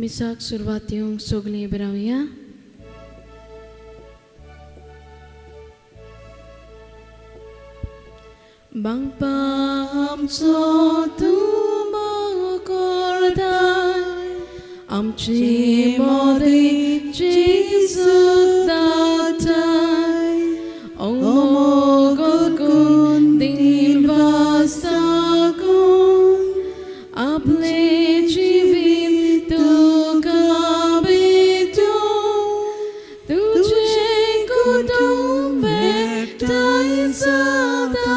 मिसाक सुरवातीयों सोगली बरावया Bangpa amco tumakordan amci modi Jesus datai omogogun din vastagun aple jivin tu kabito tujhe kudum bektai sada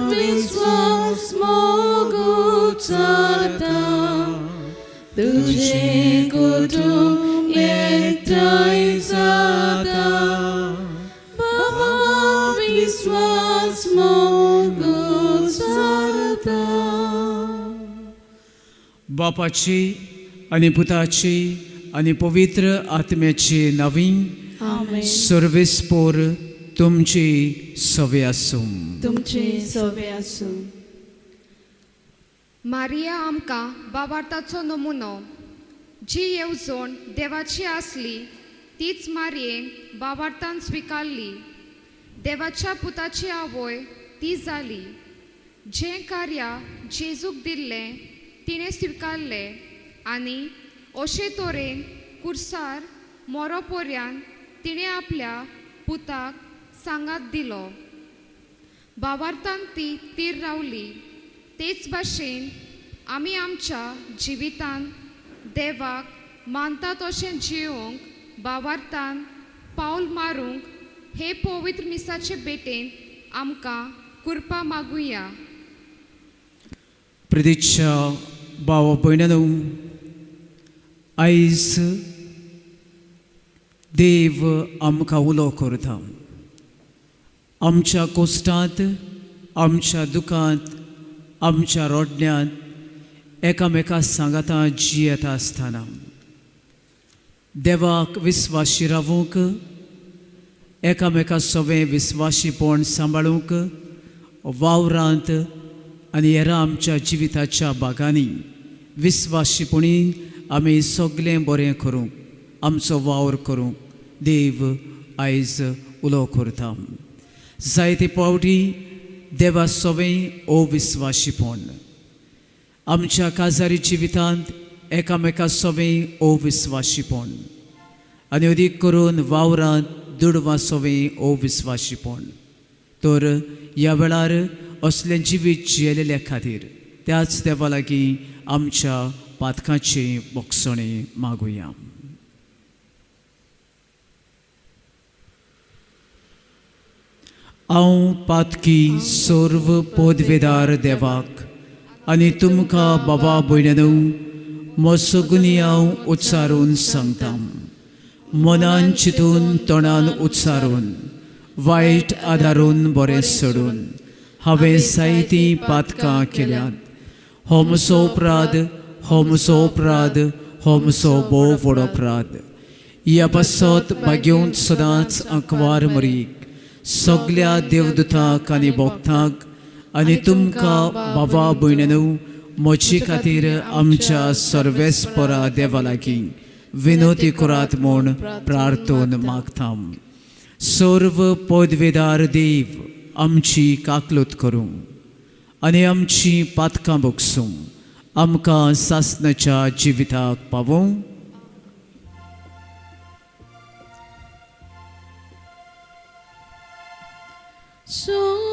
Viswas mogu tarta Tujhe kutum ektai sada Bhavat viswas mogu tarta बापाची आणि पुताची आणि पवित्र आत्म्याची नावी सर्वेस्पोर तुमची सवे आसूं Maria आमकां बाबार्ताचो नमुनो जी येवजण देवाची आसली तीच मारयेन बाबार्तान स्विकारली देवाच्या पुताची आवय ती जाली जें कार्य जेजूक दिल्लें तिणें स्विकारलें आनी अशे तरेन कुर्सार मरोपर्यंत तिणें आपल्या पुताक सांगात दिलो बाबार्तान ती तीर रावली तेच भाशेन आमी आमच्या जिवितान देवाक मानतात अशें जियोंक बाबार्तान पावल मारूंक हे पवित्र मिसाचे बेटेन आमकां कृपा मागुया प्रितीच्या भावा भयणांनो आयज देव आमकां उलो करता आमच्या कोश्टांत आमच्या दुखांत आमच्या रोडण्यांत एकामेका सांगाता जियेता आसतना देवाक विस्वाशी रावूंक एकामेका सवें विस्वाशीपण सांबाळूंक वावरांत आनी हेरां आमच्या जिविताच्या भागांनी विस्वाशीपणीन आमी सगळें बरें करूंक आमचो वावर करूंक देव आयज उलो करता जायते पावटी देवा सवें अविस्वाशीपण आमच्या काजारी जिवितांत एकामेका सवें अविस्वाशीपण आनी अदीक करून वावरांत दुडवां सवें अविस्वाशीपण तर ह्या वेळार असलें जिवीत जियेलेल्या खातीर त्याच देवा लागीं आमच्या पातकांची बोगसणी मागुया हांव पातकी सर्व पदवेदार देवाक आनी तुमकां बाबा भयणांनो मोसगुनी हांव उच्चारून सांगता मनान चिंतून तोंडान उच्चारून वायट आदारून बरें सोडून हांवें जायतीं पातकां केल्यात हो म्हजो अपराध हो म्हजो अपराध हो म्हजो भोव व्हड अपराध ह्या पासत भाग्योंत सदांच आंकवार मरीक सगळ्या देवदूतांक आनी भक्तांक आनी तुमकां बाबा भयणांनो म्हजे खातीर आमच्या सर्वेस्परा देवा लागीं विनोती करात म्हूण प्रार्थोन मागता सर्व पदवेदार देव आमची काकलूत करूं आनी आमची पातकां बोगसूं आमकां सासणाच्या जिविताक पावूं So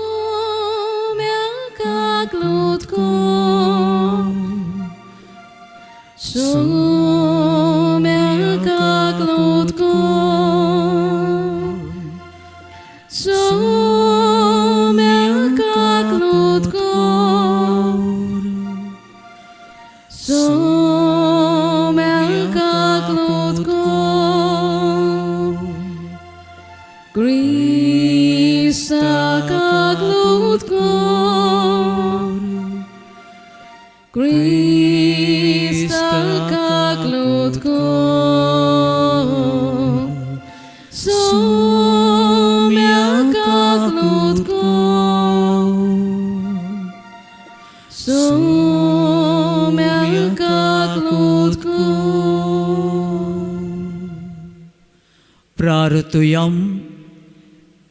प्रार्थुयां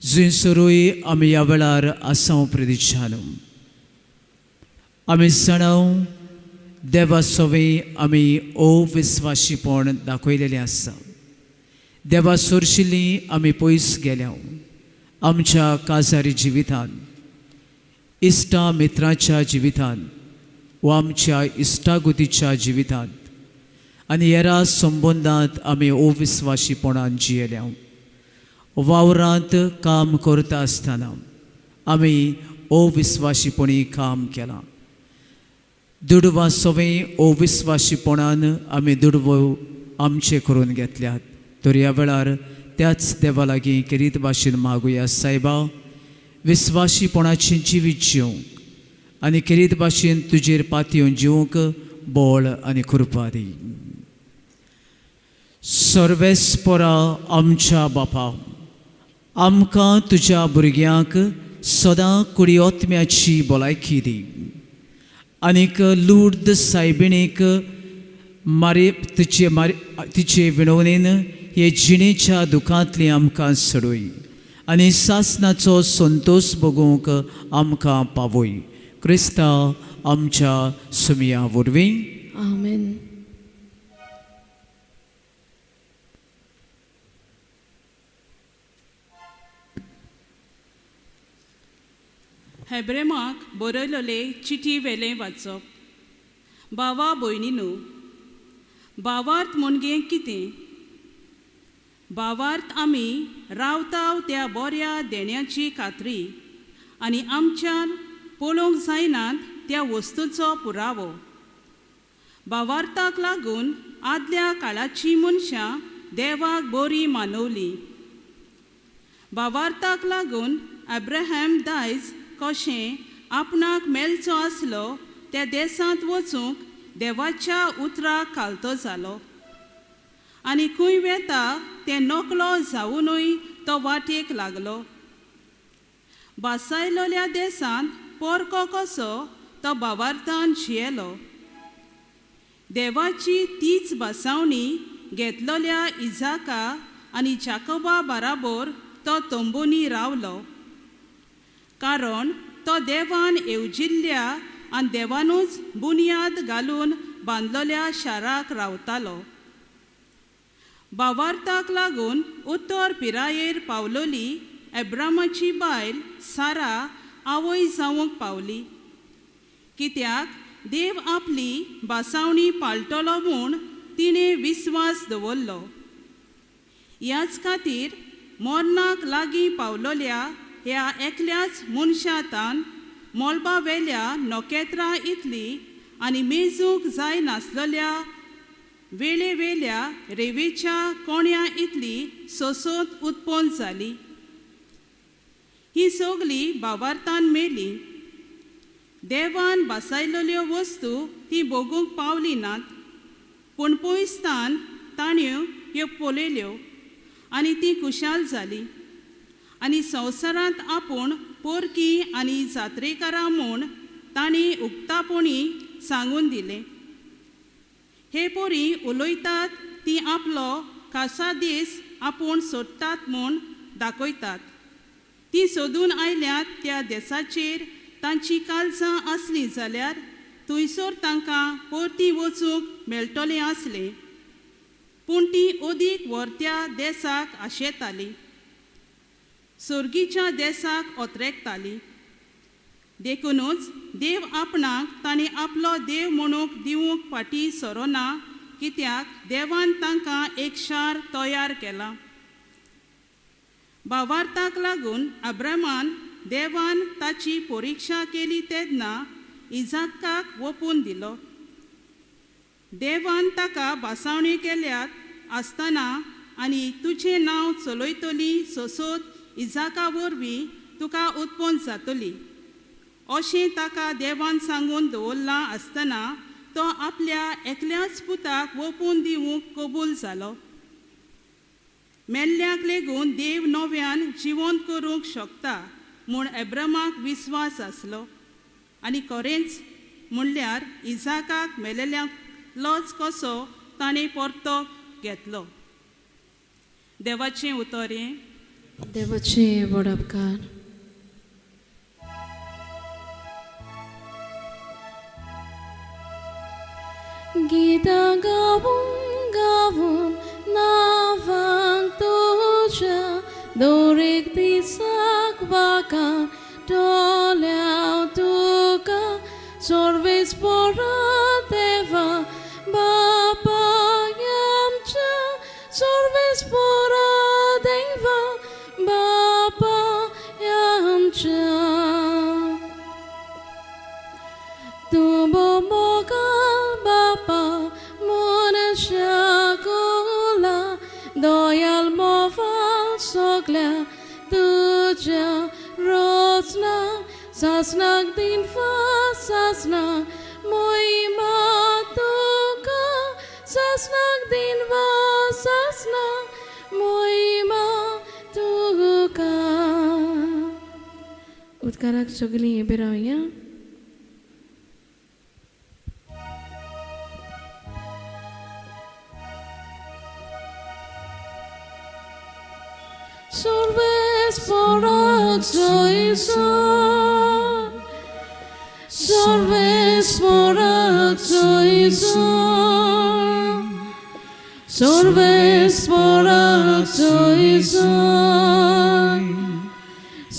जुंसरूय आमी ह्या वेळार आसां प्रदिशानो आमी सणाव देवा सोवें आमी अविस्वाशीपण दाखयलेलें आसा. देवा सोरशिल्लीं आमी पयस गेल्या आमच्या काजारी जिवितांत, इश्टा मित्रांच्या जिवितांत वा आमच्या इश्टागुतीच्या जिवितांत आनी हेरां संबंदांत आमी अविस्वाशीपणान जियेल्या. वावरांत काम करता आसतना आमी अविस्वाशीपणी काम केलां. दुडवां सोवें अविस्वाशीपणान आमी दुडवो आमचे करून घेतल्यात. तर ह्या वेळार त्याच देवा लागीं किरीत भाशेन मागुया, सायबा विस्वाशीपणाचें जिवीत जिवंक आनी किरीत भाशेन तुजेर पातयेवन जिवंक बळ आनी कृपा दी. सर्वेस्परा आमच्या बापा, आमकां तुज्या भुरग्यांक सदां कुडी ओतम्याची भलायकी दी. आनीक लूर्द सायबिणीक तिचे विणवणेन हे जिणेच्या दुखांतली आमकां सडय आनी सासनाचो संतोष भोगूंक आमकां पावय. क्रिस्ता आमच्या सुमया वरवीं. आमेन. हेब्रेमाक बरयलेले चिटी वेलें वाचप. भावा भयणीनो, भावार्थ म्हणगे कितें? भावार्थ आमी रावताव त्या बऱ्या देण्याची खात्री आनी आमच्यान पळोवंक जायनात त्या वस्तूंचो पुरावो. भावार्थाक लागून आदल्या काळाची मनशां देवाक बरी मानवली. भावार्थाक लागून अब्राहम दायज कशें आपणाक मेलचो आसलो त्या देशांत वचूंक देवाच्या उतराक खालतो जालो आनी खंय वेता तें नकलो जावनूय तो वाटेक लागलो. बासायलोल्या देशांत पोरको कसो तो भावार्थान जियेलो. देवाची तीच बासावणी घेतलोल्या इजाका आनी जाकोबा बराबर तो तंबुनी रावलो. कारण तो देवान येवजिल्ल्या आनी देवानूच बुनयाद घालून बांदलोल्या शाराक रावतालो. भावार्थाक लागून उत्तर पिरायेर पावलोली एब्रामाची बायल सारा आवय जावंक पावली. कित्याक देव आपली बासावणी पाळटलो म्हूण तिणें विस्वास दवरलो. ह्याच खातीर मरणाक लागीं पावलोल्या ह्या एकल्याच मनशांतान मोलबा वेल्या नोकेत्रां इतली आनी मेजूंक जाय नासलोल्या वेळे वेल्या रेवेच्या कोण्या इतली सोसोत उत्पन्न जाली. ही सगळी भावार्थान मेली. देवान बासायलोल्यो वस्तू ती भोगूंक पावली नात, पूण पयसतान ताण्यो ह्यो पळयल्यो आनी ती खुशाल जाली आनी संवसारांत आपूण पोरकी आनी जात्रेकारां म्हूण तांणी उक्तापणी सांगून दिलें. हे पोरी उलयतात ती आपलो खासा दीस आपूण सोडटात म्हूण दाखयतात. ती सोदून आयल्यात त्या देशाचेर तांची काळजां आसलीं जाल्यार थंयसर तांकां परती वचूंक मेळटलें आसलें, पूण ती अदीक व्हरत्या देशाक आशेताली, सर्गीच्या देशाक ओत्रेकताली. देखूनच देव आपणाक ताणें आपलो देव म्हणूंक दिवंक फाटीं सरोना, कित्याक देवान तांकां एक शार तयार केला. भावार्थाक लागून अब्रामान देवान ताची परिक्षा केली तेन्ना इजाकाक ओपून दिलो. देवान ताका बासावणी केल्यात आसतना आनी तुजें नांव चलयतली सोसोत इजाका वरवीं तुका उत्पन्न जातली अशें ताका देवान सांगून दवरलां आसतना तो आपल्या एकल्याच पुताक ओपून दिवंक कबूल जालो. मेल्ल्याक लेगून देव नव्यान जिवंत करूंक शकता म्हूण अब्रामाक विस्वास आसलो आनी खरेंच म्हणल्यार इजाकाक मेलेल्यांतलोच कसो ताणें परतो घेतलो. देवाचें उतोरें. देवाचे बडपकार. गीता गावून गावून नावांक तुझ्या दरेक दिसाक वाका डोल्याव तुका सर्वेस बरो देवा बापा आमच्या सर्वेस बरो देवा बापा आमच्या तुबो मोगाल बापा मनशा गोला दयाल मोवाल सगल्या तुझ्या रोजना सासनाक दिन सासनाक मोहिमा तुका सासनाक दिन सासनाक मोहिमा तुका. उदकाराक सगळीं हें रावया. Sorves porak soison, sorves porak soison, sorves porak soison,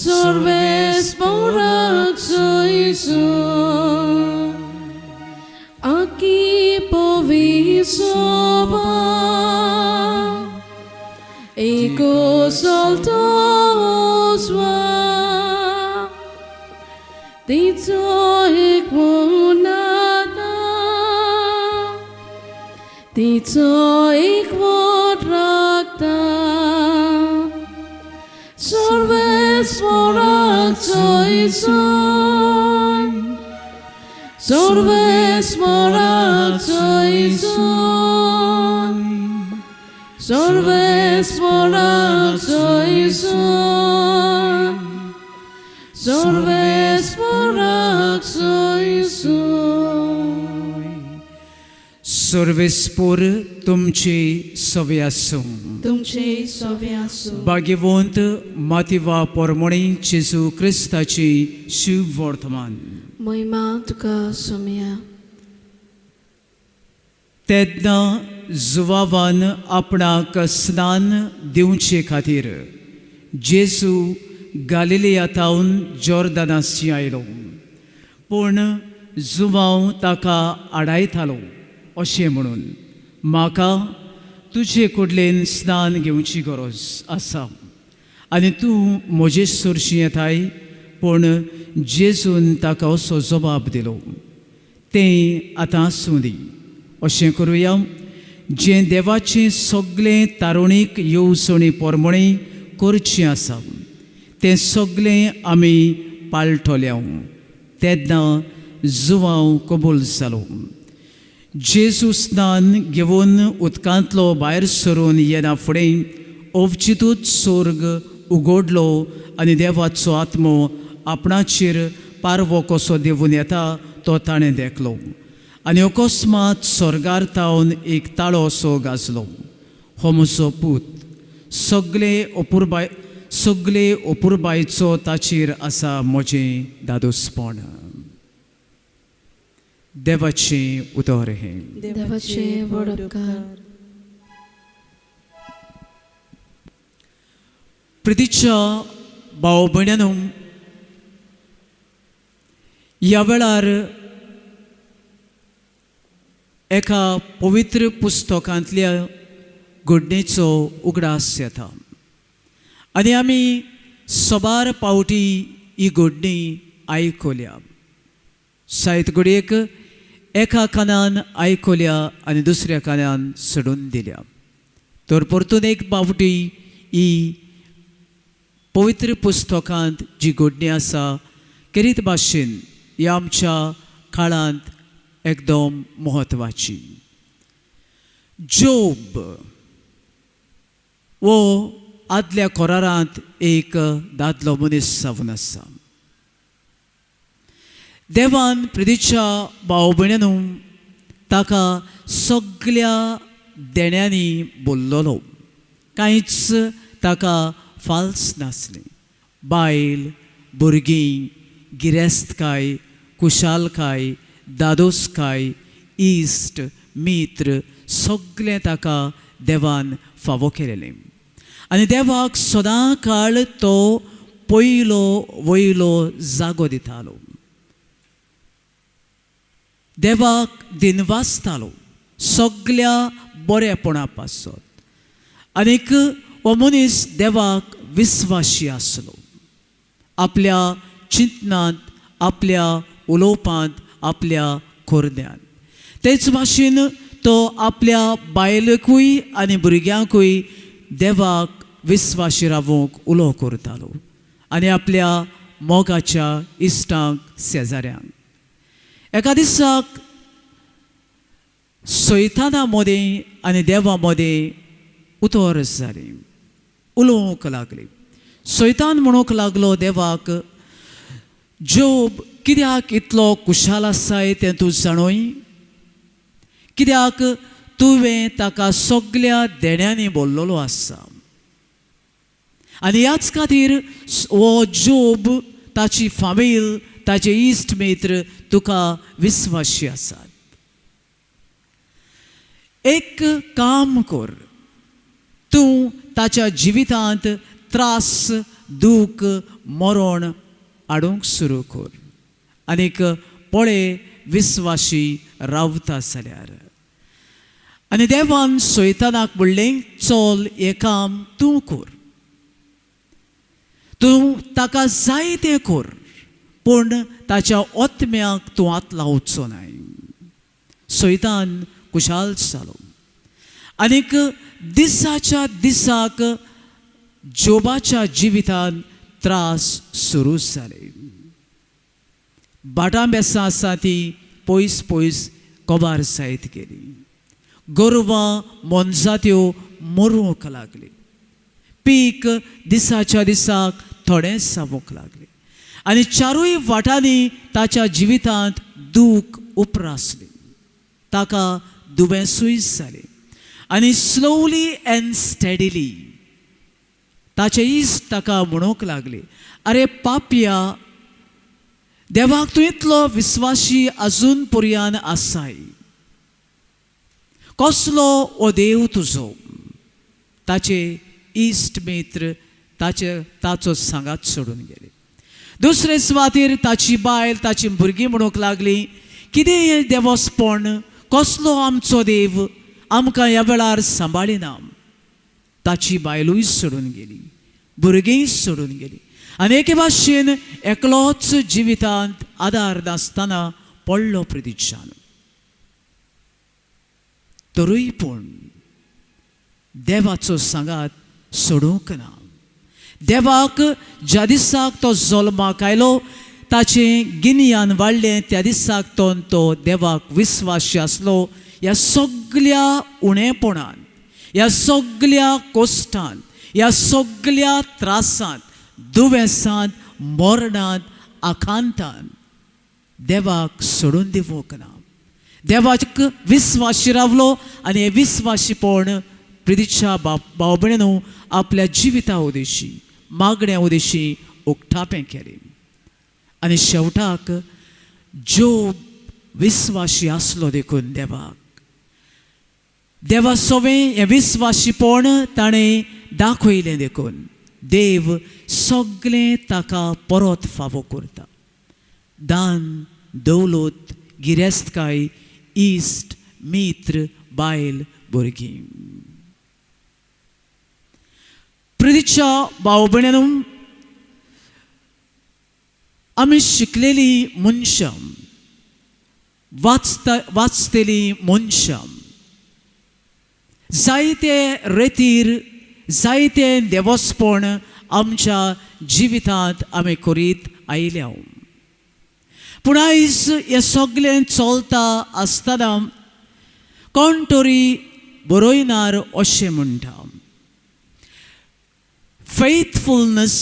sorves porak soison. Aki povisoba. Ego soltos va, dito ikmonata, dito ikmodrakta, sorves morak soison, sorves morak soison. Sorves porak soison, sorves porak soison. सर्वेस्पोर तुमची सवय आसूं. तुमचे सवे आसूं. भाग्यवंत मातिवा पोरमणी जेजू क्रिस्ताची शुभ वर्तमान. महिमा तुका सोम्या. तेन्ना जुवावान आपणाक स्नान दिवचे खातीर जेजू गालिलियांतावन जॉर्दानासी आयलो. पूण जुवांव ताका आडायतालो अशें म्हणून म्हाका तुजे कडल्यान स्नान घेवची गरज आसा आनी तूं म्हजे सुरशी येताय. पूण जेजून ताका असो जबाब दिलो, तें आतां सुदी. अशें करुया, जें देवाचें सगळें तारुणीक येवसणी पोरमणी करचें आसा तें सगळें आमी पाळटल्या. तेन्ना जुवांव कबूल जालो. जेजू स्नान घेवन उदकांतलो भायर सरून येना फुडें अवचितूच स्वर्ग उगडलो आनी देवाचो आत्मो आपणाचेर पारवो कसो देवून येता तो ताणें देखलो. आनी अकस्मात स्वर्गार एक ताळो असो गाजलो. हो म्हजो पूत, सगळे अपुरबायेचो ताचेर आसा म्हजें दादोसपण. देवाचें उतर हें. देवाचे बडपकार. प्रितीच्या भाव भयण्यांनो, ह्या वेळार एका पवित्र पुस्तकांतल्या घडणेचो उगडास येता आनी आमी सबार पावटी ही घडणी आयकल्या. सायत घडयेक एका कानान आयकल्या आनी दुसऱ्या कानान सोडून दिल्या. तर परतून एक पावटी ही पवित्र पुस्तकांत जी घडणी आसा केरीत भाशेन ह्या आमच्या काळांत एकदम म्हत्वाची. जोब वो आदल्या कोरारांत एक दादलो मनीस जावन आसा. देवान प्रितीच्या भाव भयण्यांनो ताका सगळ्या देण्यांनी बोल्लोलो कांयच ताका फाल्स नासलें. बायल, भुरगीं, गिरेस्तकाय, कुशालकाय, दादोसकाय, इश्ट, मित्र सगळें ताका देवान फावो केलेलें. आनी देवाक सदां काळ तो पयलो वयलो जागो दितालो. देवाक दिनवासतालो सगळ्या बरेपणा पासत. आनीक हो मनीस देवाक विस्वाशी आसलो. आपल्या चिंतनांत, आपल्या उलोवपांत, आपल्या खोरद्यांत. तेच भाशेन तो आपल्या बायलेकूय आनी भुरग्यांकूय देवाक विस्वाशी रावूंक उलो करतालो आनी आपल्या मोगाच्या इश्टांक शेजाऱ्यांक. एका दिसाक सैताना मदें आनी देवा मदें उतर जाली. उलोवंक लागली. सैतान म्हणूंक लागलो देवाक, जोब कित्याक इतलो कुशाल आसाय तें तूं जाणोय? कित्याक तुवें ताका सगळ्या देण्यांनी भरलेलो आसा. आनी ह्याच खातीर हो जोब, ताची फामील, ताचे इश्ट मित्र तुका विस्वाशी आसात. एक काम कर, तूं ताच्या जिवितांत त्रास, दूख, मरण हाडूंक सुरू कर. आनीक पळय विस्वाशी रावता जाल्यार. आनी देवान सैतानाक म्हणलें, चल हें काम तूं कर. तूं ताका जाय तें कर, पूण ताच्या ओतम्याक तूं हात लावचो न्हय. सैतान कुशाल जालो. आनीक दिसाच्या दिसाक जोबाच्या जिवितांत त्रास सुरू जाले. बाटां बेसां आसा ती पयस पयस कोबार जायत गेली. गोरवां, मोनजात्यो मरूंक लागली. पीक दिसाच्या दिसाक थोडें जावंक लागलें. आनी चारूय वाटांनी ताच्या जिवितांत दूख उप्रासली. ताका दुबेंसूय जालें. आनी स्लोली एंड स्टेडिली ताचे इश्ट ताका म्हणूंक लागले, आरे पापया, देवाक तूं इतलो विस्वाशी आजून पर्यान आसाय. कसलो हो देव तुजो? ताचे इश्ट मित्र ताचो सांगात सोडून गेले. दुसरे सुवातेर ताची बायल, ताची भुरगीं म्हणूंक लागली, कितें हें देवस्पण? कसलो आमचो देव? आमकां ह्या वेळार सांबाळिना. ताची बायलूय सोडून गेली, भुरगींय सोडून गेली. आनी एके भाशेन एकलोच जिवितांत आदार नासतना पडलो प्रदिक्षान. तरूय पूण देवाचो सांगात सोडूंक ना. देवाक ज्या दिसाक तो जल्माक आयलो, ताचें गिन्यान वाडलें, त्या दिसाक तो देवाक विस्वाशी आसलो. ह्या सगळ्या उणेपणांत, ह्या सगळ्या कोश्टांत, ह्या सगळ्या त्रासांत, दुवेसांत, मरणांत, आखांतांत देवाक सोडून दिवंक ना. देवाक विस्वाशी रावलो. आनी हे विस्वाशीपण प्रितीच्या भाव भयणीनो आपल्या जिविता उदेशी, मागण्या उदेशी उक्तापें केलें. आनी शेवटाक जोब विस्वाशी आसलो देखून देवा सोवें हें विस्वाशीपण ताणें दाखयलें देखून देव सगळें ताका परत फावो करता. दान, दौलत, गिरेस्तकाय, इश्ट, मित्र, बायल, भुरगीं. प्रितीच्या भाव भयणीनो, आमी शिकलेलीं मनशां, वाचतेलीं मनशां, जायते रेतीर जायते देवस्पण आमच्या जिवितांत आमी करीत आयल्या. पूण आयज हें सगळें चलता आसतना कोण तरी बरयणार अशें म्हणटा, faithfulness,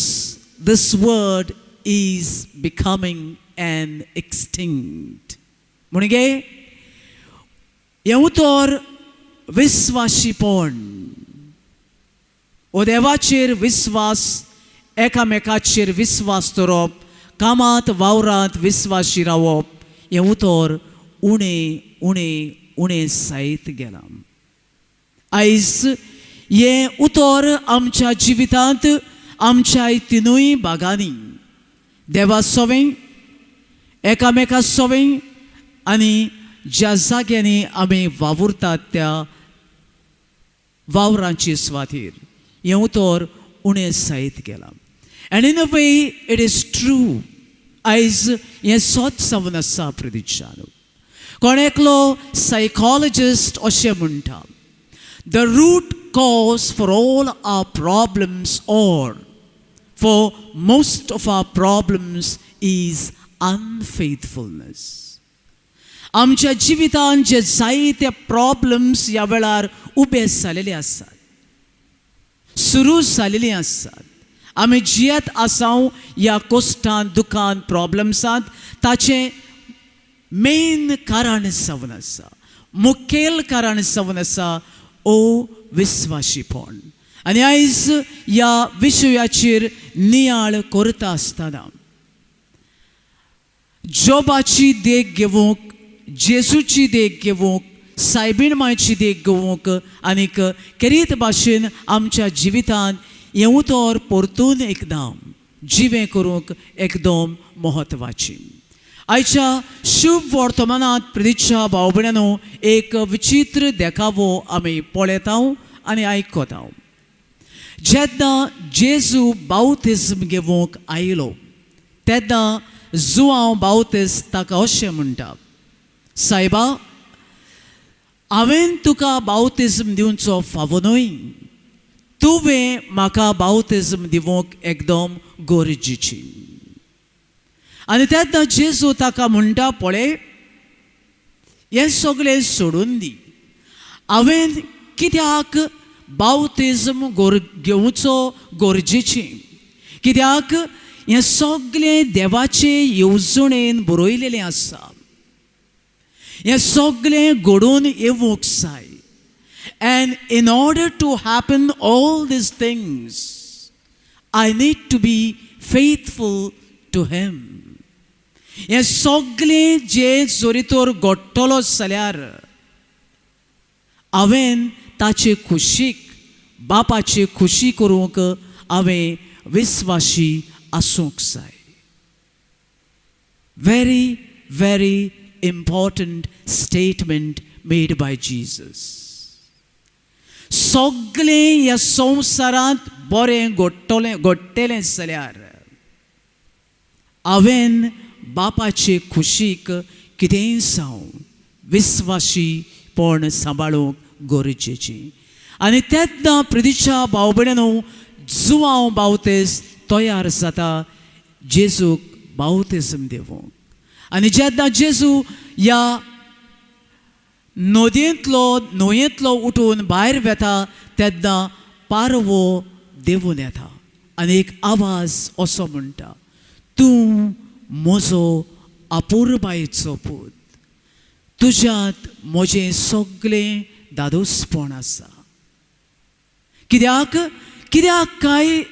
this word is becoming an extinct. म्हणजे हें उतर विस्वाशीपण ओ देवाचेर विस्वास एकामेकाचेर विस्वास दवरप कामांत वावरांत विस्वासी रावप हें उतर उणें उणें उणें जायत गेलां. आयज हें उतर आमच्या जिवितांत आमच्या तिनूय भागांनी देवा सोवें एकामेका सोवें आनी ज्या जाग्यांनी आमी वावुरतात त्या वावरांची सुवातेर हें उतर उणें जायत गेलां. And in a way it is true. आयज हें सोच जावन आसा प्रदिशान. कोण एकलो सायकॉलॉजिस्ट अशें म्हणटा, the root cause for all our problems or for most of our problems is unfaithfulness. आमच्या जिवितांत जे जायते प्रॉब्लम्स ह्या वेळार उबे जालेले आसात, सुरू जालेली आसात, आमी जियेत आसाव ह्या कोश्टांत दुखांत प्रॉब्लम्सांत, ताचें मेन कारण जावन आसा, मुखेल कारण जावन आसा अविस्वाशीपण. आनी आयज ह्या विशयाचेर नियाळ करता आसतना जोबाची देख घेवंक, जेजूची देख घेवंक, सायबीण मांयची देख घेवंक आनीक केरीत भाशेन आमच्या जिवितांत हें उतर परतून एकदां जिवें करूंक एकदम म्हत्वाची. आयच्या शुभ वर्तमानांत प्रितीच्या भाव भयणांनो एक विचित्र देखावो आमी पळयतांव आनी आयकतांव. जेन्ना जेजू बावतिजम घेवंक आयलो तेन्ना जुआंव बावतिस्ट ताका अशें म्हणटा, सायबा हांवें तुका बावतिजम दिवचो फावो न्हय, तुवें म्हाका बावतिजम दिवंक एकदम गरजेची. आनी तेन्ना जेजू ताका म्हणटा, पळय हें सगळें सोडून दी, हांवें कित्याक बावतिजम घेवचो गरजेचें, कित्याक हें सगळें देवाचे येवजणेन बरयलेलें आसा, हें सगळें घडोवन येवंक जाय. And in order to happen all these things, I need to be faithful to Him. हें सगळें जें जोरीतोर घडटलो जाल्यार हांवें ताचे खुशीक, बापाचे खुशी करूंक हांवें विस्वासी आसूंक जाय. Very, very important statement made by Jesus. सगळें ह्या संवसारांत बरें घडटलें जाल्यार हांवें बापाचे खुशीक कितेंय जावं विस्वासीपण सांबाळूंक गरजेचें. आनी तेन्ना प्रितीच्या भाव भयणांनो जुआंव बावतिस्ट तयार जाता जेजूक बावतिजम दिवंक. आनी जेन्ना जेजू ह्या न्हंयेंतलो उठून भायर वेता तेन्ना पारवो देवून येता आनी एक आवाज असो म्हणटा, तूं म्हजो अपुरबायेचो पूत, तुज्यांत म्हजें सगळें दादोसपण आसा. कित्याक काय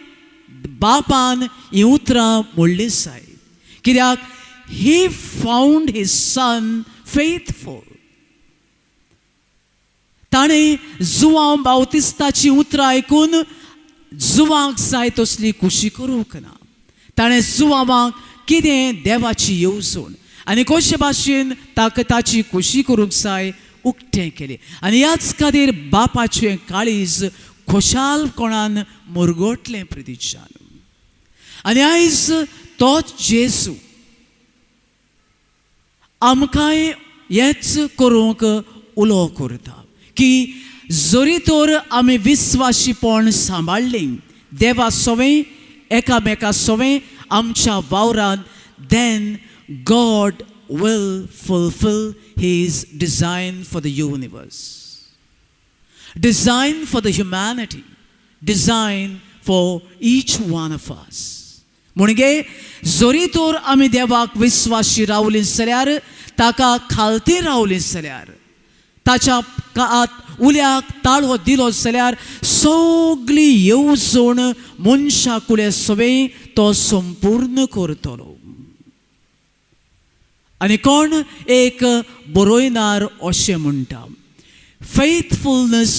बापान हीं उतरां म्हणलीं जाय, कित्याक he found his son faithful. ताणें जुआंव बावतिस्ताची उतरां आयकून जुवांक जाय तसली खुशी करूंक ना. ताणें जुआंवाक कितें देवाची येवजण आनी कशे भाशेन ताका ताची खुशी करूंक जाय उक्तें केलें. आनी ह्याच खातीर बापाचें काळीज खुशालपणान मुरगटलें प्रितीच्यान. आनी आयज तोच जेजू आमकांय हेंच करूंक उलो करता की जरी तर आमी विस्वासीपण सांबाळ्ळें देवा सोवें एकामेका सोवें आमच्या वावरांत, then God will fulfill His design for the universe, design for the humanity, design for each one of us. म्हणजे जरी तर आमी देवाक विस्वासी रावलीं जाल्यार, ताका खालती रावलीं जाल्यार, ताच्या उल्याक ताळो दिलो जाल्यार सगळी येवजण मनशाकुले सवे तो संपूर्ण करतलो. आनी कोण एक बरोयनार अशें म्हणटा, faithfulness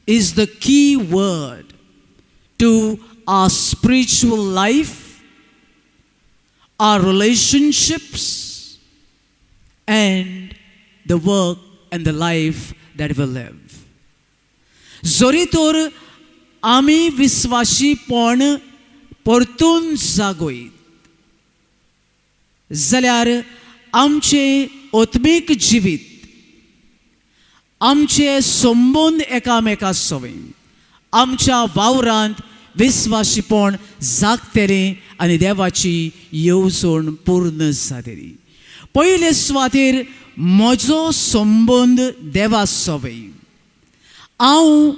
is the key word to our spiritual life, our relationships, and the work and the life that we live. जरी तर आमी विस्वाशीपण परतून जागोयत जाल्यार आमचे आत्मीक जिवीत, आमचे संबंद एकामेका सवे, आमच्या वावरांत विस्वाशीपण जागतले आनी देवाची येवजण पूर्ण जातली. पयले सुवातेर म्हजो संबंद देवा सवे, हांव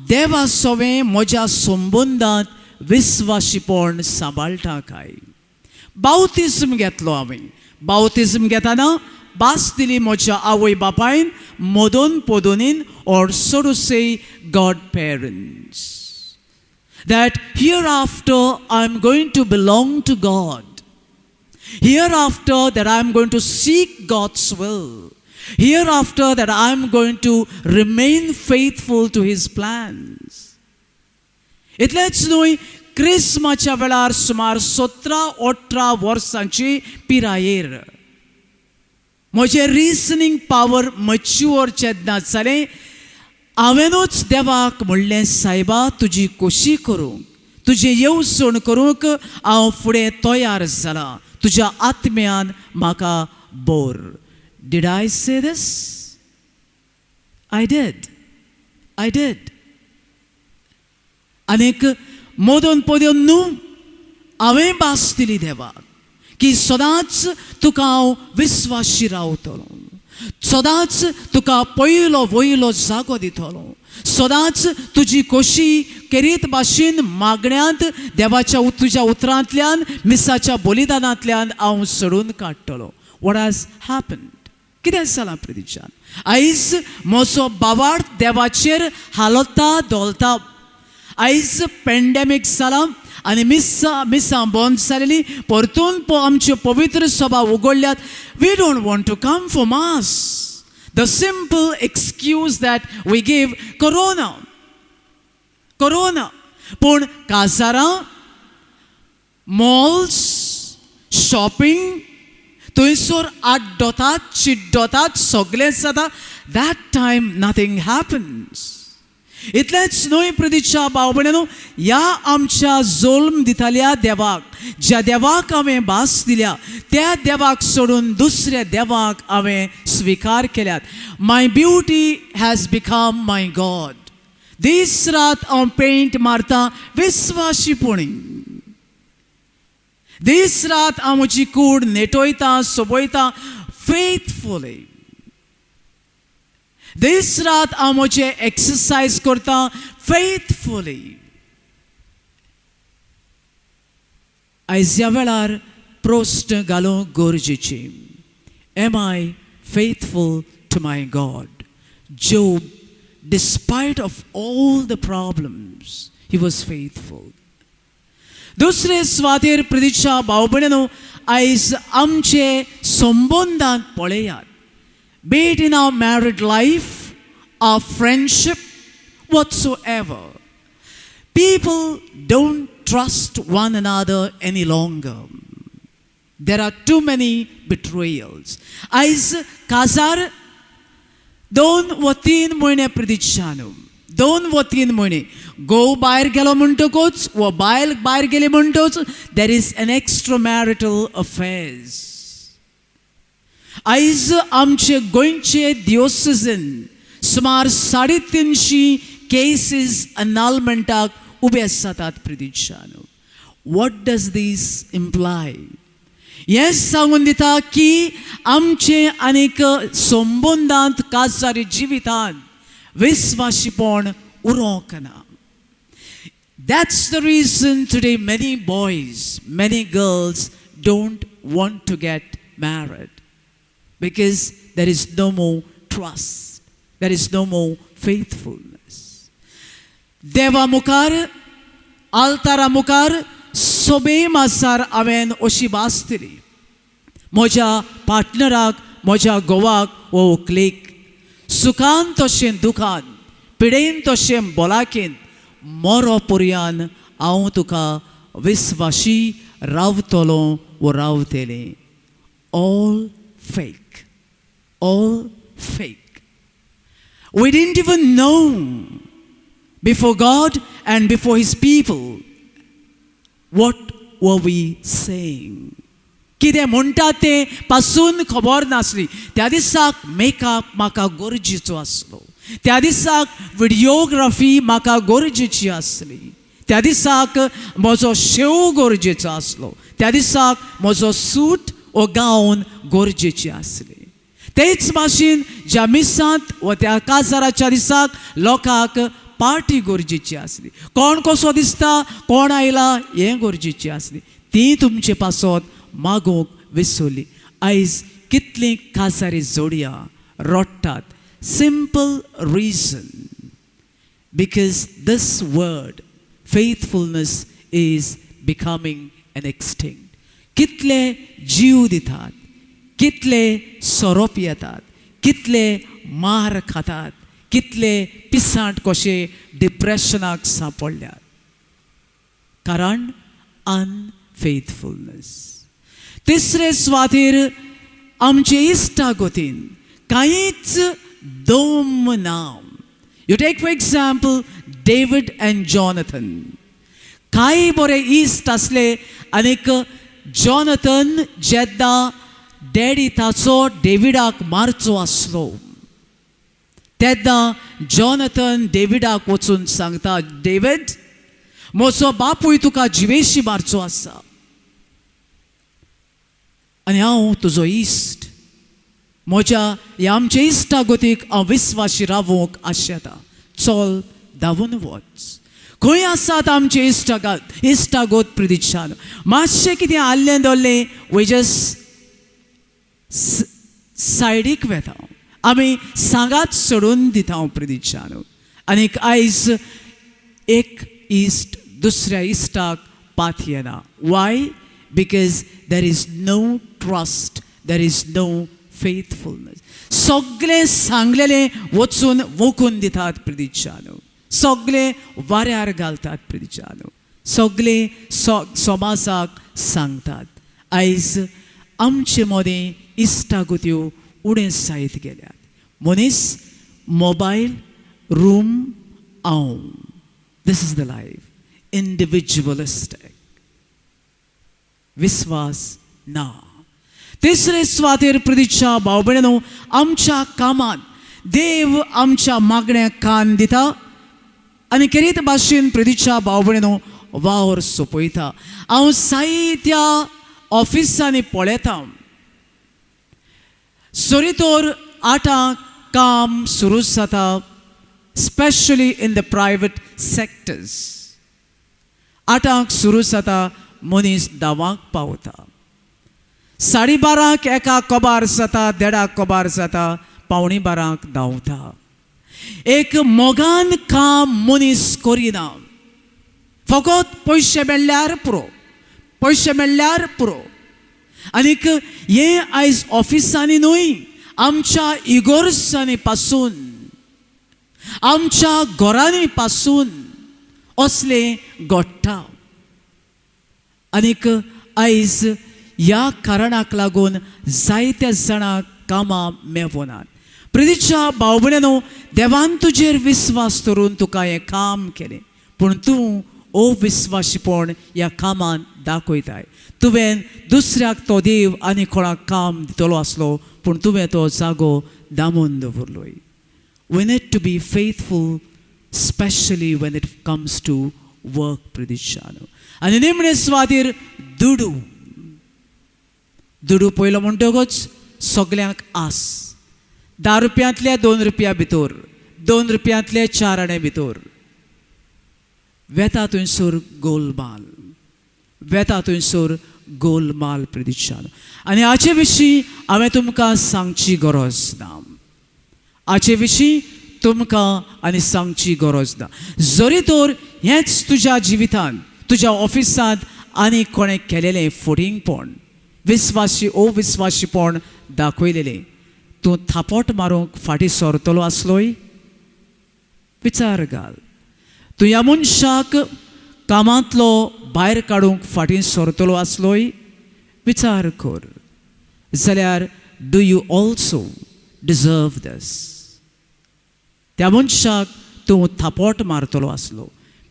देवा सवे म्हज्या संबंदांत विस्वाशीपण सांबाळटा काय. बावतिजम घेतलो हांवें. बावतिजम घेतना भास दिली म्हज्या आवय बापायन, Madan पोदोनीन, or so to say godparents, that hereafter I'm going to belong to God. Hereafter that I'm going to seek God's will. Hereafter that I'm going to remain faithful to His plans. इतलेंच न्हय, क्रिस्माच्या वेळार सुमार 17-18 वर्सांची पिरायेर म्हजें reasoning power mature जेन्ना जालें, हांवेनूच देवाक म्हणलें, सायबा तुजी खोशी करूंक, तुजें येवजण करूंक हांव फुडें तयार जालां, तुज्या आत्म्यान म्हाका bore. Did I say this? I did. आनीक मोदन पोदन न्हू, हांवें भास दिली देवाक की सदांच तुका हांव विस्वाशी रावतलो, सदांच तुका पयलो वयलो जागो दितलो, सदांच तुजी खोशी करीत भाशेन मागण्यांत देवाच्या तुज्या उतरांतल्यान, मिसाच्या बलिदानांतल्यान हांव सोडून काडटलो. What has happened? कितें जालां प्रदिशान? आयज म्हजो बाबार्थ देवाचेर हालता दोलता. आयज पेंडेमीक जाला आनी मिसां बंद जालेली, परतून आमच्यो पवित्र सभा उगडल्यात. We don't want to come for mass. The simple excuse that we give, corona. पूण काजारां, malls, shopping, थंयसर आड्डोतात, चिड्डोतात, सगळें जाता. That time nothing happens. इतलेंच न्हय प्रदिक्षा भाव भयणीनो, ह्या आमच्या जल्म दिताल्या देवाक, ज्या देवाक हांवें भास दिल्या, त्या देवाक सोडून दुसऱ्या देवाक हांवें स्विकार केल्यात. My beauty has become my God. दीस रात हांव पेंट मारता विस्वाशीपणी. दीस रात हांव म्हजी कूड नेटोयता, सोबयता फेथफुली. दीस रात हांव म्हजें एक्सरसायज करता फेथफुली. आयज ह्या वेळार प्रश्न घालूंक गरजेची. Am I faithful to my God? Job, despite of all the problems, he was faithful. दुसरे स्वातेर प्रदिक्षा भाव भयणीनो, आयज आमचे संबंधांत पळयात. Be it in our married life, our friendship, whatsoever, people don't trust one another any longer. There are too many betrayals. Aiz kazar 2 व 3 म्हयने प्रदिक्षानु, 2 व 3 म्हयने घोव भायर गेलो म्हणटकूच व बायल भायर गेली म्हणटूच there is an extramarital affairs. आयज आमचे गोंयचे दियोसेसीन सुमार 350 केसीस अनालमेंटाक उबे जातात प्रदिक्षानु. What does this imply? हें सांगून दिता की आमचे अनेक संबंधांत काजारी जिवितांत विस्वाशीपण उरोंक ना. That's the reason today many boys, many girls don't want to get married, because there is no more trust. there is no more faithfulness. देवा मुखार आल्तारा मुखार सोबे मासार हांवें अशी वाचतली, म्हज्या पार्टनराक म्हज्या घोवाक वो व्हंकलेक सुखान तशें दुखान, पिडेन तशें बोलाकेन मरो पर्यान हांव तुका विस्वाशी रावतलो वो रावतलें. All fake. All fake. We didn't even know before God and before His people what were we saying. कितें म्हणटा तें पासून खबर नासली. त्या दिसाक मेकअप म्हाका गरजेचो आसलो. त्या दिसाक व्हिडिओग्राफी म्हाका गरजेची आसली. त्या दिसाक म्हजो शेव गरजेचो आसलो. त्या दिसाक म्हजो सूट ओ गावन गरजेची आसली. तेच भाशेन ज्या मिसांत व त्या काजाराच्या दिसाक लोकांक पार्टी गरजेची आसली. कोण कसो दिसता, कोण आयला हें गरजेची आसली. ती तुमचे पासत मागोवंक विसरली. आयज कितलीं काजारी जोडयां रडटात. Simple reason, because this word faithfulness is becoming an extinct. कितले जीव दितात, कितले सोरोप येतात, कितले मार खातात, कितले पिसांट कशे डिप्रेशनाक सांपडल्यात. कारण अनफेथफुलनेस. तिसरे सुवातेर आमचे इश्टागतीन कांयच दम ना. You take for example David and Jonathan. काय बरे इश्ट असले. आनीक जॉनथन जेद्दा डॅडी ताचो डेविडाक मारचो आसलो तेद्दा जॉनथन डेविडाक वचून सांगता, डेविड म्हजो बापूय तुका जिवेशी मारचो आसा आनी हांव तुजो इश्ट. म्हज्या ह्या आमच्या इश्टागतीक हांव विस्वाशी रावूंक आशेता. चल धांवून वच. खंय आसात आमचे इश्टागत प्रिदिशान. मातशें कितें आल्लें दल्लें वी जस्ट सायडीक वेता. आमी सांगात सोडून दिता प्रिदिशान. आनीक आयज एक इश्ट दुसऱ्या इश्टाक पात येना. Why? Because there is no trust, there is no faithfulness. सगळे सांगलेले वचून वखून दितात प्रिदिशान. सगळे वाऱ्यार घालतात प्रिदिशान. सगळे समाजाक सांगतात. आयज आमचे मदें इश्टागत्यो उणें जायत गेल्यात. मनीस, मोबायल, रूम, हांव. दिस इज द लायफ. इंडिविज्युअलिस्टीक. विश्वास ना. तिसरे सुवातेर प्रिदिशा भाव भयणो, आमच्या कामात देव आमच्या मागण्यांक कान दिता आनी कितें भाशेन प्रिदिशा भाव भयणो वावर सोंपयता. हांव जायत्या ऑफिसांनी पळयता सोरीतोर 8 काम सुरू जाता, specially in the private sectors. 8 सुरू जाता, मनीस 10 पावता. 12:30 एका कोबार जाता, 1:30 कोबार जाता, 11:45 धांवता. एक मोगान काम मनीस करिना. फकत पयशे मेळ्ळ्यार पुरो, पयशे मेळ्ळ्यार पुरो. आनीक हे आयज ऑफिसांनी न्हय, आमच्या इगोर्सांनी पासून, आमच्या घरांनी पासून असले घडटा. आनीक आयज ह्या कारणाक लागून जायत्या जाणांक कामां मेळनात. प्रिदिशा भाव भयणो, देवान तुजेर विस्वास दवरून तुका हें काम केलें, पूण तूं अविस्वाशीपण ह्या कामांत दाखयताय. तुवें दुसऱ्याक तो देव आनी कोणाक काम दितलो आसलो, पूण तुवें तो जागो दामून दवरलोय. We need to be faithful, specially when it comes to work प्रिदिशान. आनी निमणे सुवातेर दुडू. दुडू पयलो म्हणटकच सगल्यांक आस. 10 रुपयांतले 2 रुपया भितर, 2 रुपयांतले 4 आणे भितर वेता थंयसर गोलमाल, वेता थंयसर गोलमाल प्रिदिशान. आनी हाचे विशीं हांवें तुमकां सांगची गरज ना. हाचे विशीं तुमकां आनी सांगची गरज ना. जरी तर हेंच तुज्या जिवितांत तुज्या ऑफिसांत आनी कोणें केलेलें फटिंगपण विस्वासी अविस्वासीपण दाखयलेलें तूं थापट मारूंक फाटीं सरतलो आसलोय. विचार घाल. तूं ह्या मनशाक कामांतलो भायर काडूंक फाटीं सरतलो आसलोय. विचार कर. जाल्यार डू यू ऑल्सो डिजर्व दीस. त्या मनशाक तूं थापट मारतलो आसलो,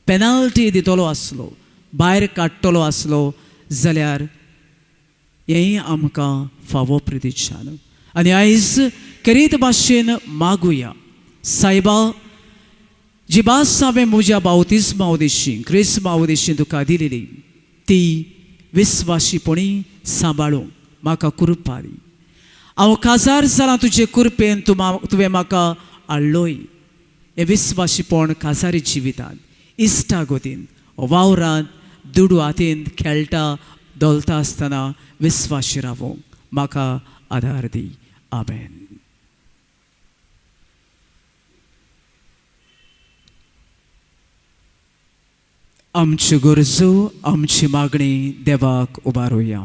पेनल्टी दितलो आसलो, भायर काडटलो आसलो जाल्यार हेंय आमकां फावो प्रितीच्यान. आनी आयज करीत भाशेन मागुया. सायबा, जी भास हांवें म्हज्या बावतिस्मा उदेशीं क्रिस्मा उदेशीं तुका दिलेली ती विस्वाशीपणी सांबाळूंक म्हाका कृपा दी. हांव काजार जालां तुजे कृपेन तुवें म्हाका हाडलोय. हे विस्वाशीपण काजारी जिवितांत इश्टागतीन वावरांत दुडू हातीन खेळटा दोलता आसतना विस्वाशी रावूंक म्हाका आदार दी. आमेन. आमच्यो गरजो आमची मागणी देवाक उबारुया.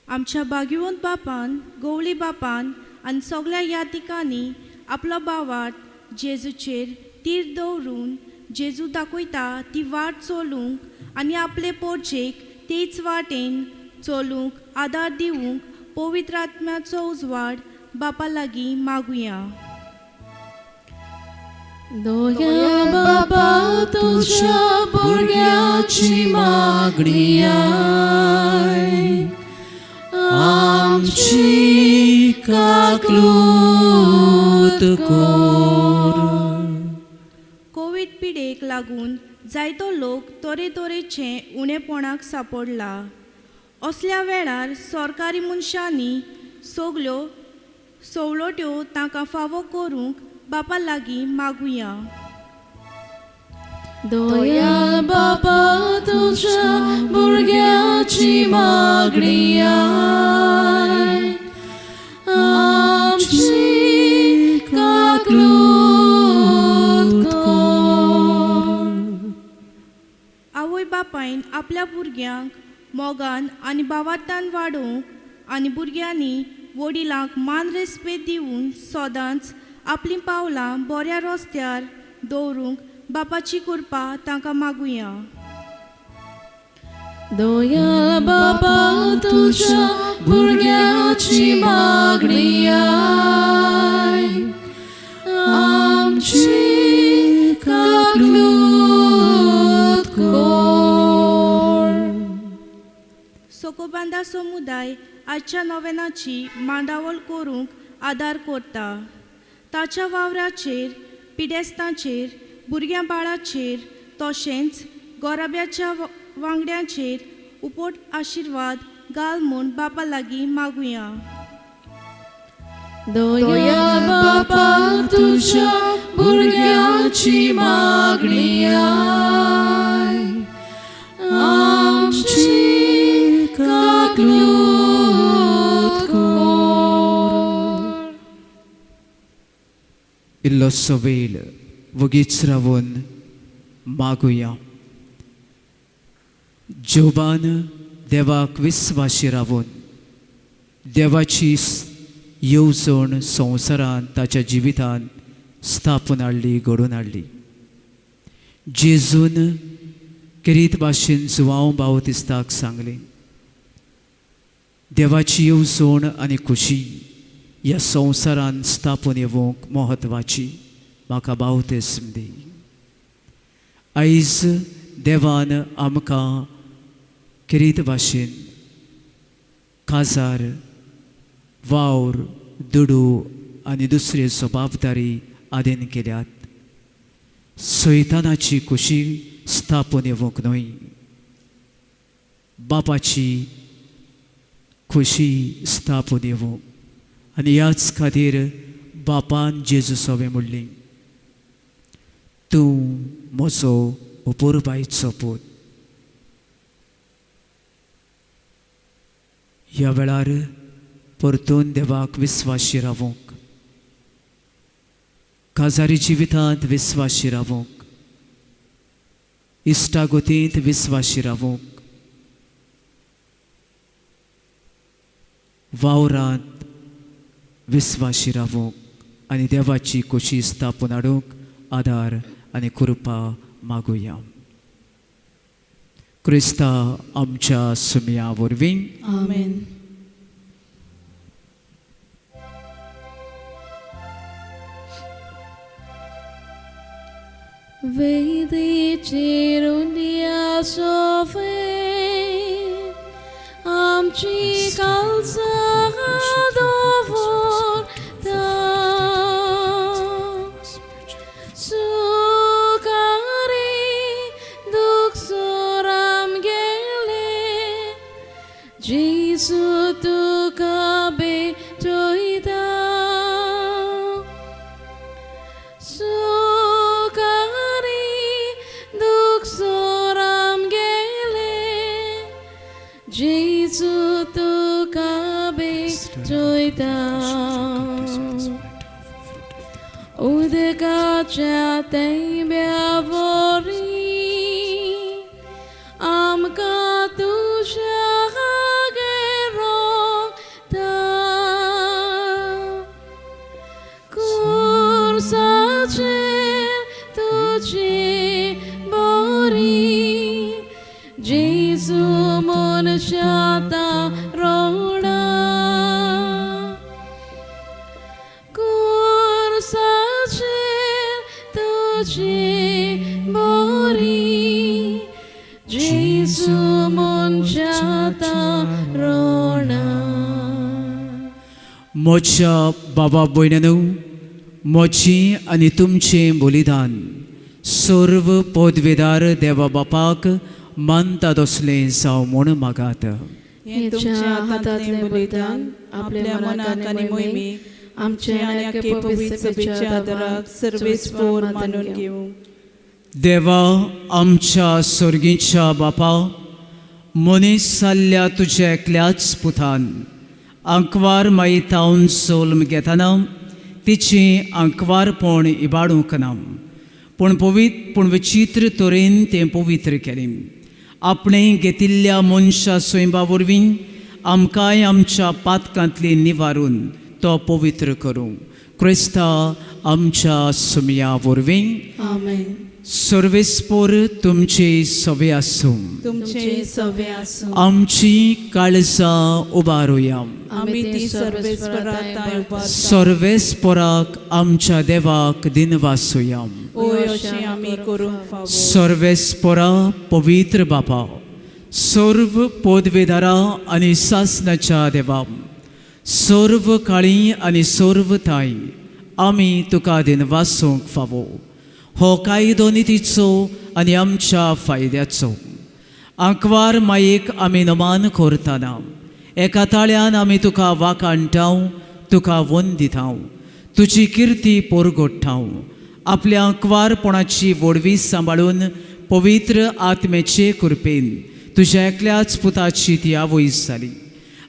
आमच्या भाग्यवंत बापान, गवळी बापान आनी सगळ्या यादिकांनी आपलो बावाट जेजूचेर तीर दवरून जेजू दाखयता ती वाट चलूंक आनी आपले पोरचेक तेच वाटेन चलूंक आदार दिवंक पवित्र आत्म्याचो उजवाड बापा लागीं मागुया. दया बाबा तुझ्या भुरग्याची मागणी आय. आमची काकलूत कर. कोविड पिडेक लागून जायतो लोक तरेतरेचे उणेपणाक सांपडला. असल्या वेळार सरकारी मनशांनी सगल्यो सवलत्यो तांकां फावो करूंक बापा लागीं मागुया. दया बाबा तुझ्या भुरग्याची मागणी आय. आमची काकलूत कर. आवय बापायन आपल्या भुरग्यांक मोगान आनी बावार्थान वाडोवंक आनी भुरग्यांनी वडिलांक मान रेस्पेद दिवन सदांच आपलीं पावलां बऱ्या रस्त्यार दवरूंक बापाची कृपा तांकां मागुया. दया बाबा तुझ्या भुरग्याची मागणी आय. आमची काकलूत कर. सोकोबांदा समुदाय आजच्या नोवेनाची मांडावळ करूंक आदार करता. ताच्या वावराचेर पिडेस्तांचेर भुरग्यां बाळाचेर तशेंच गोराब्याच्या वांगड्यांचेर उपोट आशिर्वाद घाल म्हूण बापा लागीं मागुया. दया बाबा तुझ्या भुरग्याची मागणी आय. आमची काकलूत कर. इल्लोसो वेळ वगीच रावून मागुया. जोबान देवाक विस्वाशी रावून देवाची येवजण संवसारांत ताच्या जिवितांत स्थापून हाडली, घडोवन हाडली. जेजून किरीत भाशेन जुवांव बावतिस्ताक सांगलें, देवाची येवजण आनी खुशी ह्या संवसारांत स्थापून येवंक म्हत्वाची. म्हाका बावतिस्म दी. आयज देवान आमकां किरीत भाशेन काजार, वावर, दुडू आनी दुसरे जबाबदारी आदेन केल्यात. सैतानाची खुशी स्थापून येवंक न्हय, बापाची खुशी स्थापून येवंक आनी ह्याच खातीर बापान जेजू सोबे म्हणली, तूं म्हजो अपुरबायचो पूत. ह्या वेळार परतून देवाक विस्वाशी रावूंक, काजारी जिवितांत विस्वाशी रावूंक, इश्टागतींत विस्वाशी रावूंक, वावरांत विस्वाशी रावूंक आनी देवाची खोशी स्थापून हाडूंक आदार आनी कृपा मागुया. क्रिस्ता आमच्या सुमया वरवीं. आमेन. वेदीचेर उंदिया सोफे आमची काळजां दवरता, सुखारी दूख सोराम गेले, जेजू तुका भेटयता. जेजू तुका भेटयता. उदकाच्या तेंब्या वरी आमकां तुज्या हागेर रोखता. कुर्साचेर तुजी बरी जेजू मनशाता रोडा. कुर्साचेर तुजी बरी जेजू मनशाता रोडा. म्हज्या बाबा भयणांनो, म्हजी आनी तुमचें बलिदान सर्व पदवेदार देवा बापाक मानता तसलें जावं म्हूण मागात. हे तुमच्या हातांतलें बलिदान आपल्या मनाक आनी मोहिमेक आमचे आनी आख्खे पवित्र सभेच्या आदाराक सर्वेस्पोर मानून घेवं. देवा आमच्या सर्गीच्या बापा, मनीस जाल्ल्या तुज्या एकल्याच पुतान आंकवार मायेतावन जल्म घेतना तिची आंकवारपण इबाडूंक ना, पूण विचित्र तरेन तें पवित्र केलें. आपणें घेतिल्ल्या मनशा स्वयंबा वरवीं आमकांय आमच्या पातकांतली निवारून तो पवित्र करूं. क्रिस्ता आमच्या सुमया वरवीं. आमेन. सर्वेस्पोर तुमचे सवे आसूं. तुमचे सवे आसूं. आमची काळजां उबारुया. आमी ती सर्वेस्पराक सर्वेस्पोराक आमच्या देवाक दिनवासुया. ओय अशें आमी करूंक फावो. सर्वेस्पोरा पवित्र बापा, सर्व पदवेदारां आनी सासणाच्या देवा, सर्व काळी आनी सर्व ताई, आमी तुका दिनवासूंक फावो. हो कायदो नितीचो आनी आमच्या फायद्याचो. आंकवार मायेक आमी नमान करतना एका ताळ्यान आमी तुका वाखाणटाव, तुका वंदिताव, तुजी किर्ती पोरगोडटाव. आपल्या आंकवारपणाची वडवी सांबाळून पवित्र आत्मेचे कृपेन तुज्या एकल्याच पुताची ती आवय जाली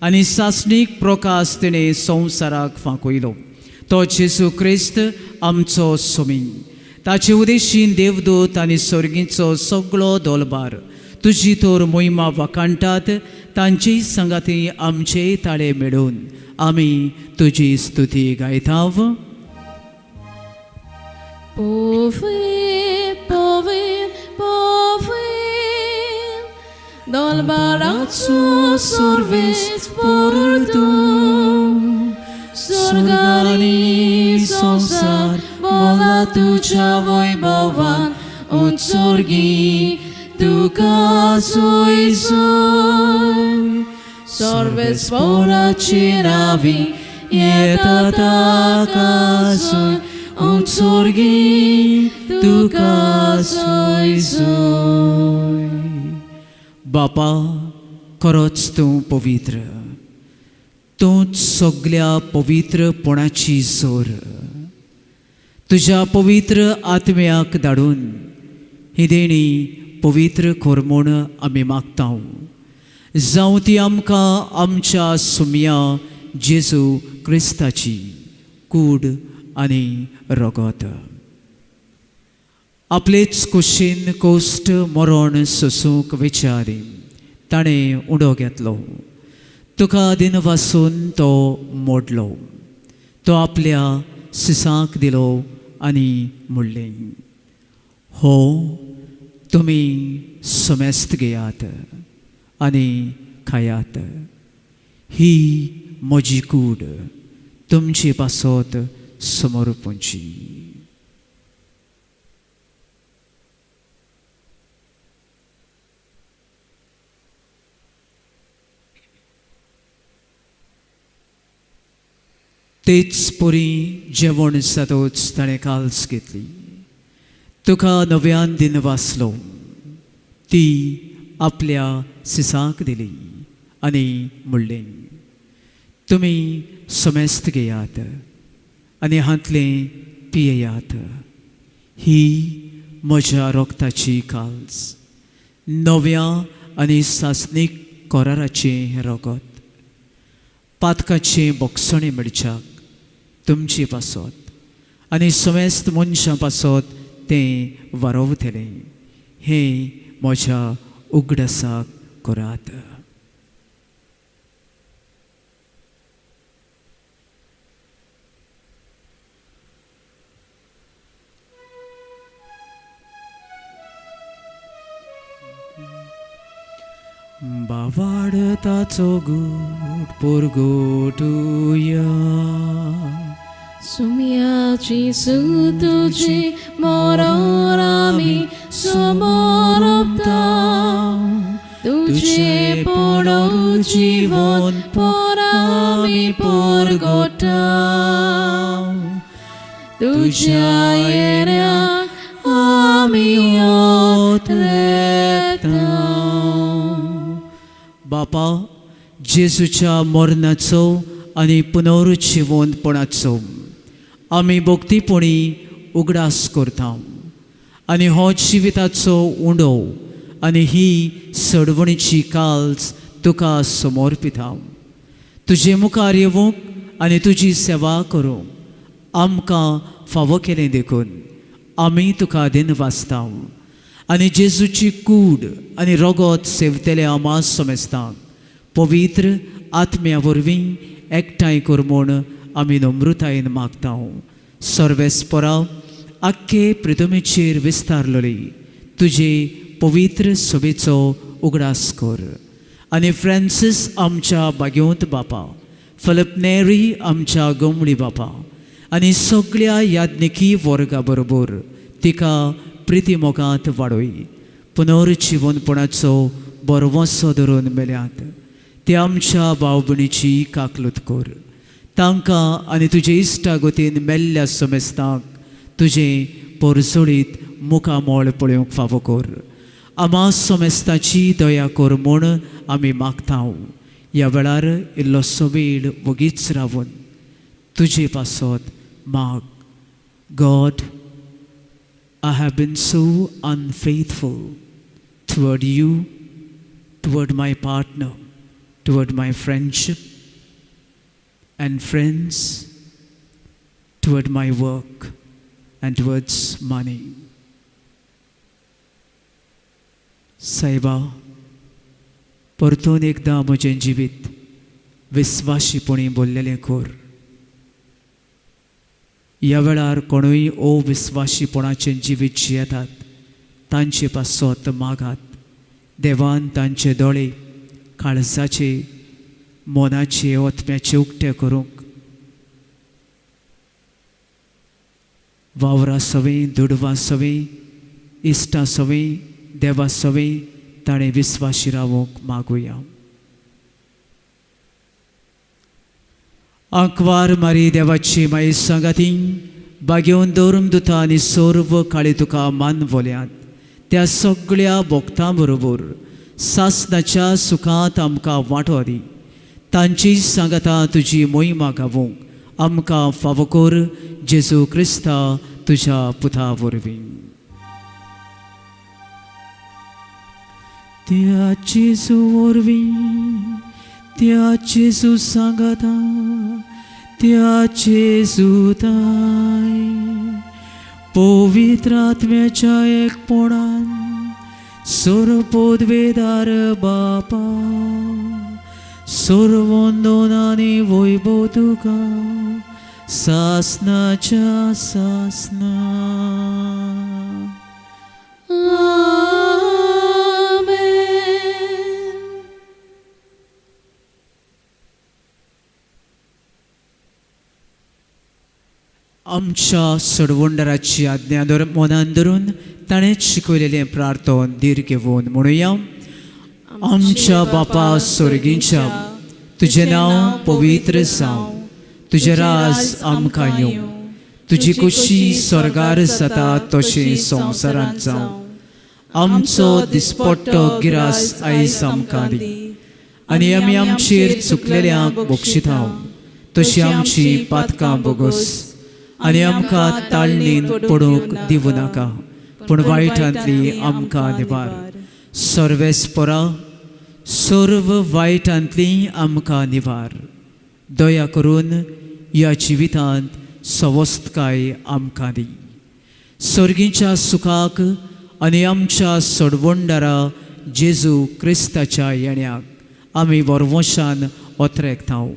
आनी सासणीक प्रकाश तिणें संवसाराक फांकयलो. तो जेजू क्रिस्त आमचो सोमी. ताचे उदेशीन देवदूत आनी सर्गीचो सगळो दोलबार तुजी तोर मोहिमा वाखाणटात. तांची संगाती आमचे ताळे मेळून आमी तुजी स्तुती गायताव. Poved, poved, poved, dolbarazo सर्वेस्पोर तूं. स्वर्गानी संसार बोला तुझ्या वैभवान उत्सर्गी तुका सोय सोय. सर्वेस्पोराची नावी येता ताका सोय, उत्सर्गी तुका सोय सोय. बापा, खरोच तूं पवित्र. तूंच सगळ्या पवित्रपणाची जोर तुज्या पवित्र आत्म्याक धाडून ही देणी पवित्र कर म्हूण आमी मागता जावं ती आमकां आमच्या सुम्या जेजू क्रिस्ताची कूड आनी रगत. आपलेच कुशीन कोश्ट मरण सोसूंक विचारी ताणें उडो घेतलो. तुका दिन वासून तो मोडलो. तो आपल्या सिसांक दिलो आनी म्हणलें, हो तुमी समेस्त घेयात आनी खायात. ही म्हजी कूड तुमचे पासत समर्पणची. तेच पुरी जेवण जातोच ताणें काल्स घेतली. तुका नव्यान दिन वाचलो. ती आपल्या सिसांक दिली आनी म्हणलें, तुमी समेस्त घेयात आनी हातलें पियेयात. ही म्हज्या रोगताची काल्स, नव्या आनी सासणीक कराराचें रगत. पातकाचें बोगसणें मेळच्याक तुमचे पासत आनी समेस्त मनशां पासत तें वारोवतलें. हें म्हज्या उगडासाक करात. बावाडताचो गूट पोरगोटुया. सुम्याची सुतुची मरण आमी समरपता. तुझे पडो जीवन पर आमी परगटा. तुझ्या येण्याक आमी येता. बापा, जेजूच्या मरणाचो आनी पुनरुज्जीवनपणाचो आमी भक्तीपणी उगडास करता आनी हो जिविताचो उंडो आनी ही सडवणीची काल्स तुका समर्पिता. तुजे मुखार येवंक आनी तुजी सेवा करूंक आमकां फावो केलें देखून आमी तुका दिन वाचता आनी जेजूची कूड आनी रगत सेवतले आमा समेस्तांक पवित्र आत्म्या वरवीं एकठांय कर म्हूण आमी नम्रतायेन मागता. सर्वेस्परा आख्खे पृथ्वीचेर विस्तारलेली तुजे पवित्र सभेचो उगडास कर आनी फ्रांसीस आमच्या बागेवंत बापा, फिलिप नेरी आमच्या गमळी बापा आनी सगळ्या याज्ञिकी वर्गा बरोबर तिका प्रिती मोगांत वाडोय. पुनरुज्जीवनपणाचो बरवंसो धरून मेल्यात ते आमच्या भाव भयणीची काकलूत कर. तांकां आनी तुजे इश्टागतीन मेल्ल्या समेस्तांक तुजे परसोडीत मुखामोळ पळोवंक फावो कर. आमा समेस्ताची दया कर म्हूण आमी मागता. ह्या वेळार इल्लोसो वेळ वगीच रावन तुजे पासत माग. God, I have been so unfaithful toward you, toward my partner, toward my friendship and friends, toward my work and towards money. सायबा, परतून एकदां म्हजें जिवीत विस्वाशीपणी बोल्लेलें कर. ह्या वेळार कोणूय अविस्वाशीपणाचें जिवीत जियेतात तांचे पासत मागात. देवान तांचे दोळे काळजाचे मोनाचे ओतम्याचे उक्ते करूंक वावरा सवें, दुडवा सवें, इश्टा सवें, देवा सवें ताणें विस्वाशी रावूंक मागुया. आंकवार मारी देवाची माई सांगाती बागेवन दवरून दुता आनी सर्व काळी तुका मान बोल्यात. त्या सगळ्या भोगतां बरोबर सासणाच्या सुखांत आमकां वांटो दी. तांची सांगता तुजी मोहिमा गावूंक आमकां फावो कर जेजू क्रिस्ता तुज्या पुता वरवीं. त्या जेजू वरवीं त्या जेजू सांगता त्या जेजू ताय पवित्र आत्म्याच्या एकपणान सर्वोद्वेदार बापा सर्वोंदोनानी वैभव तुका सासनाच्या सासना. आमच्या सडवंडराची आज्ञा मनान धरून ताणेच शिकवलेलें प्रार्थन धीर घेवन म्हणुया. आमच्या बापा स्वर्गीच्या तुझें नांव पवित्र जावं, तुझें राज आमकां येवं, तुजी कुशी स्वर्गार जाता तशें संवसारांत जावं. आमचो दिसपट्टो गिरास आयज आमकां दी आनी आमी आमचेर चुकलेल्यांक बक्षितांव तशीं आमची पातकां बोगोस आनी आमकां ताळणीन पडूंक दिवं नाका पूण वायटांतली आमकां निबार. सर्वेस्परा सर्व वायटांतली आमकां निबार. दया करून ह्या जिवितांत सवस्थकाय आमकां दी. सर्गीच्या सुखाक आनी आमच्या सडवंडारा जेजू क्रिस्ताच्या येण्याक आमी वरवशान ओतरेकतांव.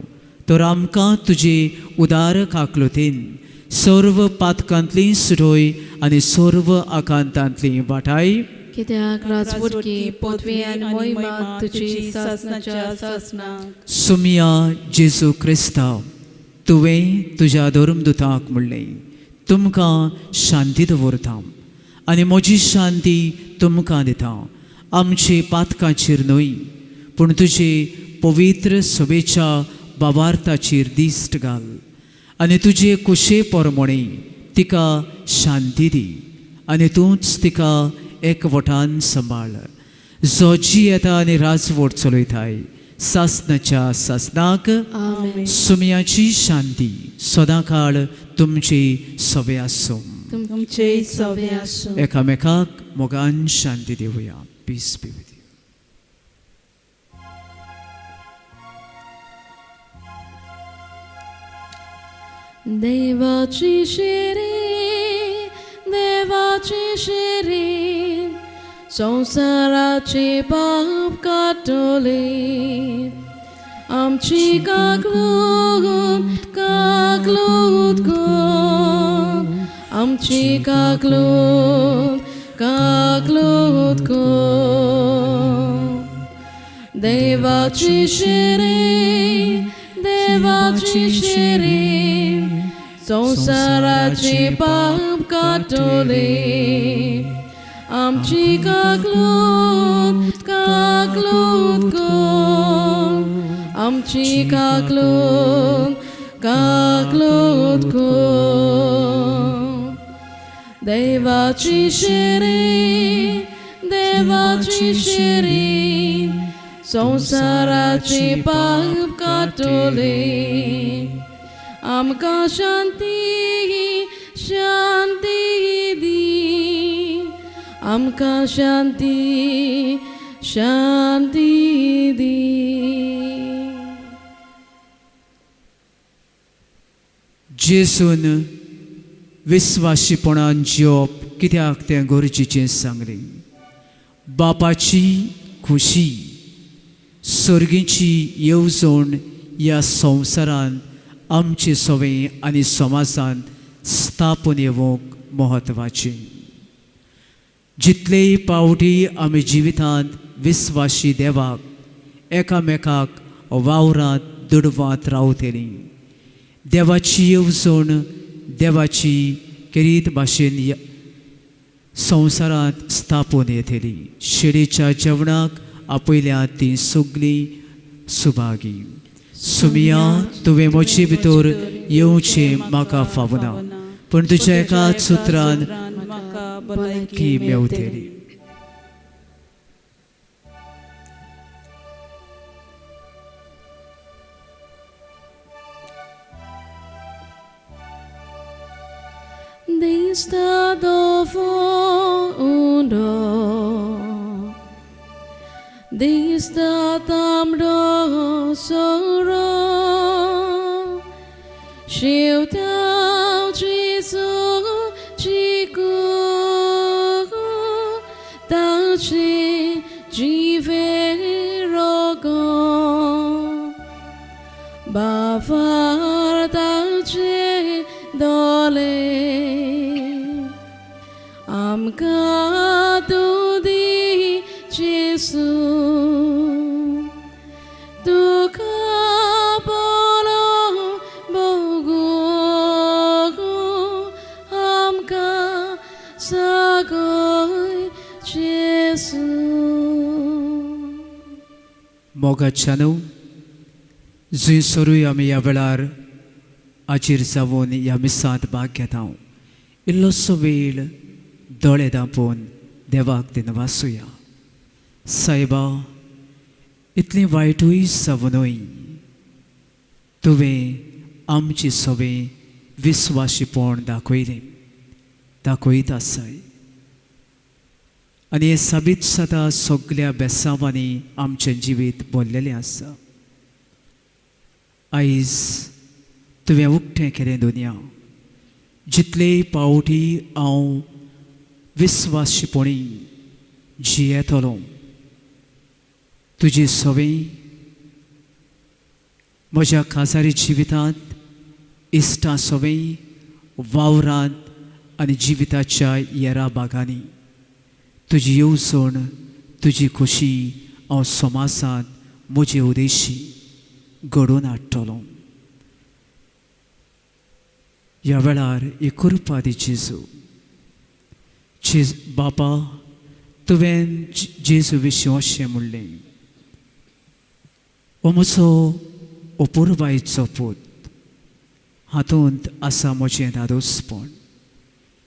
तर आमकां तुजी उदार काकलुतीन सर्व पातकांतली सुटोय आनी सर्व आकांतांतली वाटाय. कित्याक राजपुरकी पदवी आनी मोहिमा तुजी सासनाच्या सासनाक. सुमिया जेजू क्रिस्ता तुवें तुज्या धर्मदुतांक म्हणलें तुमकां शांती दवरता आनी म्हजी शांती तुमकां दिता. आमचे पातकांचेर न्हय पूण तुजे पवित्र सभेच्या बाबार्थाचेर दिश्ट घाल आनी तुजे कुशे पोरमोणे तिका शांती दी आनी तूंच तिका एकवटान सांबाळ. जो जी येता आनी राजवट चलयताय सासनाच्या सासनाक. सुमयाची शांती सदांकाळ तुमची सवे आसूं. तुमचे सवे आसूं. एकामेकाक मोगान शांती दिवया. Peace be with you. देवाची शिरी देवाची शिरी संसाराचे पाप काटोले. आमची काकलूत काकलूत कोण आमची काकलूत काकलूत कोण. देवाची शिरी देवाची शिरी संसाराचे पाप काटोले. आमची काकलूत काकलूत कोण आमची काकलूत काकलूत कोण. देवाची शिरी देवाची शिरी संसाराचे पाप काटोले. आमकां शांती शांती दी आमकां शांती शांती दी. जेसून विस्वाशीपणान जियोप कित्याक तें गरजेचें सांगलें. बापाची खुशी सर्गीची येवजण ह्या संवसारांत आमचे सवे आनी समाजांत स्थापून येवंक म्हत्वाची. जितलेय पावटी आमी जिवितांत विस्वाशी देवाक एकामेकाक वावरांत दुडवांत रावतलीं. देवाची येवजण देवाची किरीत भाशेन संवसारांत स्थापून येतली. शिडीच्या जेवणाक आपयल्या ती सगळीं सुभागी. सुमिया तुवें म्हजे भितर येवचें म्हाका फावना पूण तुज्या एकाच उतरान म्हाका भलायकी मेवतली. estado fundo dista tamro soro siêu tao Giêsu chiku tao chi chỉ về rogo ba phar tao chi dole am ka tu di Giêsu tu ka bolo bogu am ka sagoi Giêsu मोगाच्यानो जुंय सरूय आमी ह्या वेळार आचेर जावन ह्या मिसांत भाग घेता इल्लोसो वेळ दोळे धांपून देवाक दिनवासुया सायबा इतली वायटूय जावनूय तुवें आमची सवें विस्वाशीपण दाखयत आसाय आनी हें साबीत जाता सगळ्या बेसांवांनी आमचें जिवीत भरलेलें आसा आयज तुवें उक्तें केलें दुनिया जितले पावटी हांव विस्वाशीपणी जियेतलो तुजी सवें म्हज्या खासारी जिवितांत इश्टां सवें वावरांत आनी जिविताच्या येरा भागांनी तुजी येवजण तुजी खोशी हांव समाजांत म्हजे उदेशी घडोवन हाडटलो ह्या वेळार ही कृपा दी जेजू बापा तुवें जेजू विशीं अशें म्हणलें हो म्हजो अपुरबायेचो पूत हातूंत आसा म्हजें दादोसपण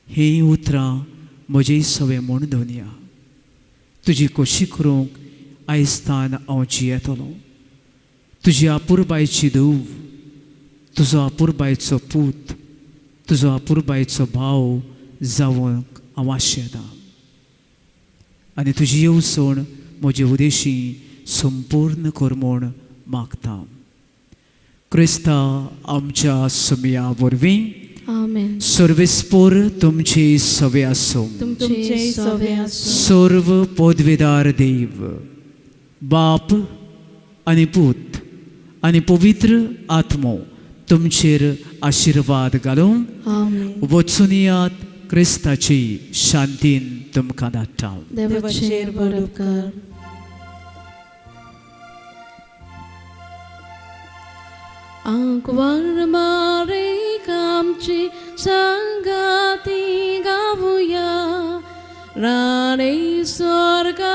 हीं उतरां म्हजी सवें म्हूण दोनया तुजी खोशी करूंक आयज तान हांव जियेतलो तुजी आपुरबायेची धूव तुजो आपुरबायेचो पूत तुजो आपुरबायेचो भाव जावंक हांव आशेतां आनी तुजी येवजण म्हजे उदेशी संपूर्ण कर म्हूण मागतां क्रिस्ता आमच्या सुमया वरवीं आमेन सर्वेस्पोर तुमची सवे आसूं तुमचे सवे आसूं सर्व पदवीदार देव बाप आनी पूत आनी पवित्र आत्मो तुमचेर आशिर्वाद घालूं आमेन वचूनियात क्रिस्ताची शांतीन तुमकां धाडटा देवाचेर बरोबकार आंकवार मारे आमची संगाती गावुया राणे स्वर्गा